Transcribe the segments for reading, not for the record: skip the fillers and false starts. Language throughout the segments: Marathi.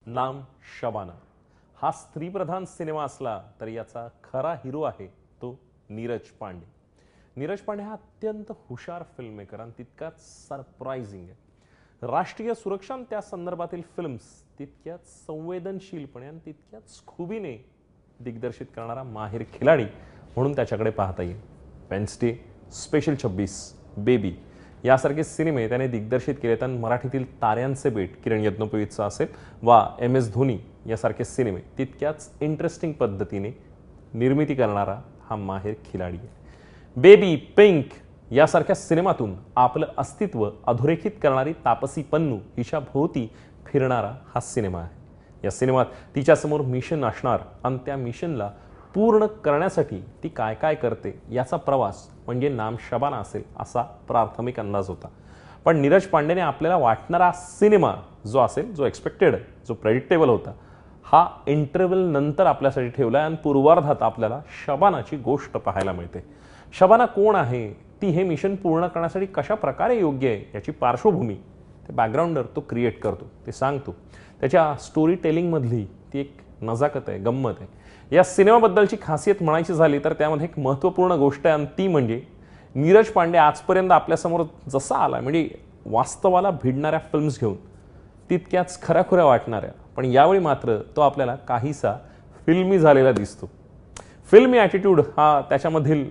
नाम शबाना हा स्त्रीप्रधान सिनेमा असला तरी याचा खरा हिरो आहे तो नीरज पांडे. नीरज पांडे हा अत्यंत हुशार फिल्ममेकर आणि तितकाच सरप्राइजिंग आहे. राष्ट्रीय सुरक्षा त्या संदर्भातील फिल्म्स तितक्याच संवेदनशीलपणे आणि तितक्याच खुबीने दिग्दर्शित करणारा माहिर खिलाडी म्हणून त्याच्याकडे पाहता येईल. वेन्सडे, स्पेशल 26, बेबी यासारखे सिनेमे त्याने दिग्दर्शित केलेत आणि मराठीतील ताऱ्यांचे बेट किरण यज्ञोपवीतचा असेल वा MS धोनी यासारखे सिनेमे तितक्याच इंटरेस्टिंग पद्धतीने निर्मिती करणारा हा माहिर खिलाडी आहे. बेबी, पिंक यासारख्या सिनेमातून आपलं अस्तित्व अधोरेखित करणारी तापसी पन्नू हिच्या भोवती फिरणारा हा सिनेमा आहे. या सिनेमात तिच्यासमोर मिशन असणार आणि त्या मिशनला पूर्ण करण्यासाठी ती काय काय करते याचा प्रवास म्हणजे नाम शबाना असेल असा प्राथमिक अंदाज होता. पण नीरज पांडेने आपल्याला वाटणारा सिनेमा जो असेल, जो एक्सपेक्टेड, जो प्रेडिक्टेबल होता, हा इंटरव्हल नंतर आपल्यासाठी ठेवला आणि पूर्वार्धात आपल्याला शबानाची गोष्ट पाहायला मिळते. शबाना कोण आहे, ती हे मिशन पूर्ण करण्यासाठी कशा प्रकारे योग्य आहे याची पार्श्वभूमी ते बॅकग्राऊंडर तो क्रिएट करतो, ते सांगतो. त्याच्या स्टोरी टेलिंगमधली ती एक नजाकत आहे, गंमत आहे. या सिनेमाबद्दलची खासियत म्हणायची झाली तर त्यामध्ये एक महत्त्वपूर्ण गोष्ट आहे आणि ती म्हणजे नीरज पांडे आजपर्यंत आपल्यासमोर जसा आला म्हणजे वास्तवाला भिडणाऱ्या फिल्म्स घेऊन तितक्याच खऱ्याखुऱ्या वाटणाऱ्या, पण यावेळी मात्र तो आपल्याला काहीसा फिल्मी झालेला दिसतो. फिल्मी ॲटिट्यूड हा त्याच्यामधील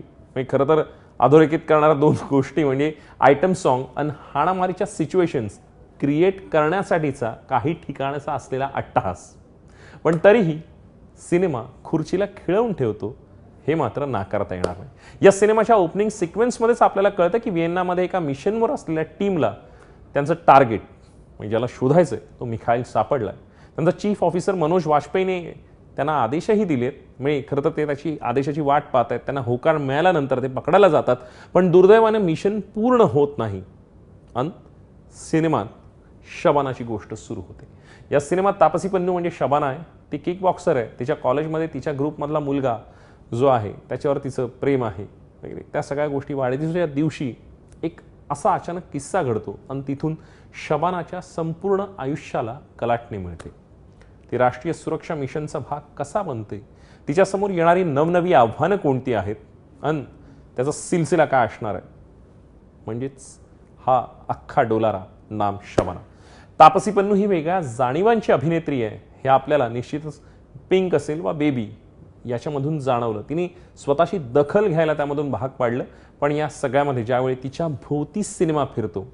खरं तर अधोरेखित करणाऱ्या दोन गोष्टी म्हणजे आयटम सॉन्ग आणि हाणामारीच्या सिच्युएशन्स क्रिएट करण्यासाठीचा काही ठिकाणाचा असलेला अट्टहास. पण तरीही सिनेमा खुर्चीला खिळवून ठेवतो हे मात्र नाकारता येणार नाही. या सिनेमाच्या ओपनिंग सिक्वेन्समध्येच आपल्याला कळतं की व्हिएन्नामध्ये एका मिशनवर असलेल्या टीमला त्यांचं टार्गेट म्हणजे ज्याला शोधायचं तो मिखाईल सापडलाय. त्यांचा चीफ ऑफिसर मनोज वाजपेयीने त्यांना आदेशही दिलेत. म्हणजे खरं तर ते त्याची आदेशाची वाट पाहत आहेत. त्यांना होकार मिळाल्यानंतर ते पकडायला जातात, पण दुर्दैवाने मिशन पूर्ण होत नाही आणि सिनेमात शबानाची गोष्ट सुरू होते. या सिनेमात तापसी पन्नू म्हणजे शबाना आहे. ती किक बॉक्सर आहे. तिच्या कॉलेजमध्ये तिच्या ग्रुपमधला मुलगा जो आहे त्याच्यावर तिचं प्रेम आहे वगैरे त्या सगळ्या गोष्टी वाढदिवसाच्या दिवशी एक असा अचानक किस्सा घडतो आणि तिथून शबानाच्या संपूर्ण आयुष्याला कलाटणी मिळते. ती राष्ट्रीय सुरक्षा मिशनचा भाग कसा बनते, तिच्यासमोर येणारी नवनवी आव्हानं कोणती आहेत आणि त्याचा सिलसिला काय असणार आहे, म्हणजेच हा अख्खा डोलारा नाम शबाना. तापसी पन्नू ही वेगळ्या जाणीवांची अभिनेत्री आहे हे आपल्याला निश्चितच पिंक असेल वा बेबी याच्यामधून जाणवलं. तिने स्वतःची दखल घ्यायला त्यामधून भाग पाडलं. पण या सगळ्यामध्ये ज्यावेळी तिच्या भोवती सिनेमा फिरतो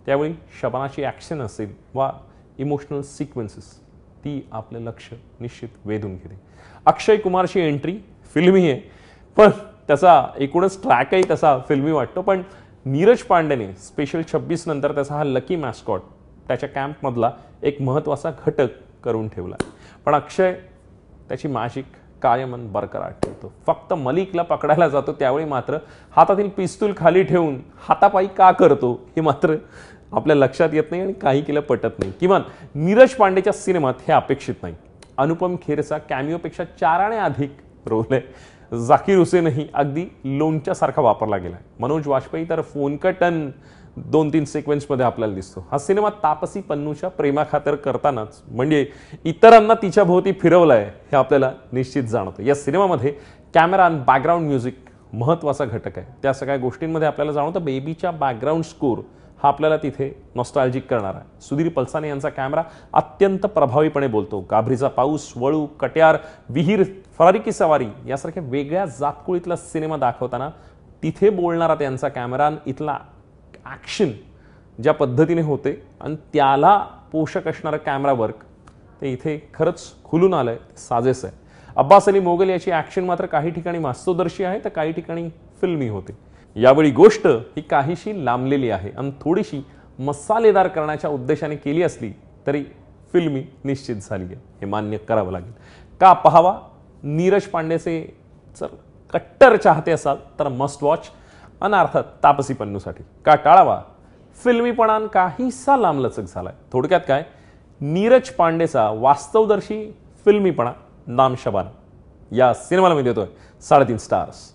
त्यावेळी शबानाची ॲक्शन असेल वा इमोशनल सिक्वेन्सेस ती आपलं लक्ष निश्चित वेधून घेते. अक्षय कुमारची एंट्री फिल्मी आहे, पण त्याचा एकूणच ट्रॅकही तसा फिल्मी वाटतो. पण नीरज पांडेने स्पेशल 26 नंतर त्याचा हा लकी मॅस्कॉट त्याच्या कॅम्पमधला एक महत्त्वाचा घटक करून ठेवला. पण अक्षय त्याची मॅजिक कायम बरकरार ठेवतो. फक्त मलिकला पकडायला जातो त्यावेळी मात्र हातातील पिस्तूल खाली ठेवून हातापायी का करतो हे मात्र आपल्या लक्षात येत नाही आणि काही केलं पटत नाही. किमान नीरज पांडेच्या सिनेमात हे अपेक्षित नाही. अनुपम खेरचा कॅमिओपेक्षा 4 आणे अधिक रोल आहे. झाकीर हुसेनही अगदी लोणच्यासारखा वापरला गेला. मनोज वाजपेयी तर फोनकटन 2-3 सिक्वेन्समध्ये आपल्याला दिसतो. हा सिनेमा तापसी पन्नूच्या प्रेमाखातर करतानाच म्हणजे इतरांना तिच्या भोवती फिरवलाय हे आपल्याला निश्चित जाणवतं. या सिनेमामध्ये कॅमेरा आणि बॅकग्राऊंड म्युझिक महत्त्वाचा घटक आहे. त्या सगळ्या गोष्टींमध्ये आपल्याला जाणवतं बेबीच्या बॅकग्राऊंड स्कोर हा आपल्याला तिथे नॉस्टॅल्जिक करणार आहे. सुधीर पलसाने यांचा कॅमेरा अत्यंत प्रभावीपणे बोलतो. गाभरीचा पाऊस, वळू, कट्यार, विहीर, फरारी की सवारी यासारख्या वेगळ्या जातकुळीतला सिनेमा दाखवताना तिथे बोलणारा त्यांचा कॅमेरा आणि इथला ॲक्शन ज्या पद्धतीने होते आणि त्याला पोषक असणारं कॅमेरा वर्क ते इथे खरंच खुलून आलंय, साजेस आहे. अब्बास अली मोगल याची ॲक्शन मात्र काही ठिकाणी वास्तवदर्शी आहे तर काही ठिकाणी फिल्मी होते. यावेळी गोष्ट ही काहीशी लांबलेली आहे आणि थोडीशी मसालेदार करण्याच्या उद्देशाने केली असली तरी फिल्मी निश्चित झाली आहे हे मान्य करावं लागेल. का पाहावा? नीरज पांडेचे जर कट्टर चाहते असाल तर मस्ट वॉच. आणि अर्थात तापसी पन्नूसाठी का टाळावा? फिल्मीपणान काहीसा लांबलचक झालाय. थोडक्यात काय, नीरज पांडेचा वास्तवदर्शी फिल्मीपणा नाम शबाना या सिनेमाला मी देतोय 3.5 स्टार्स.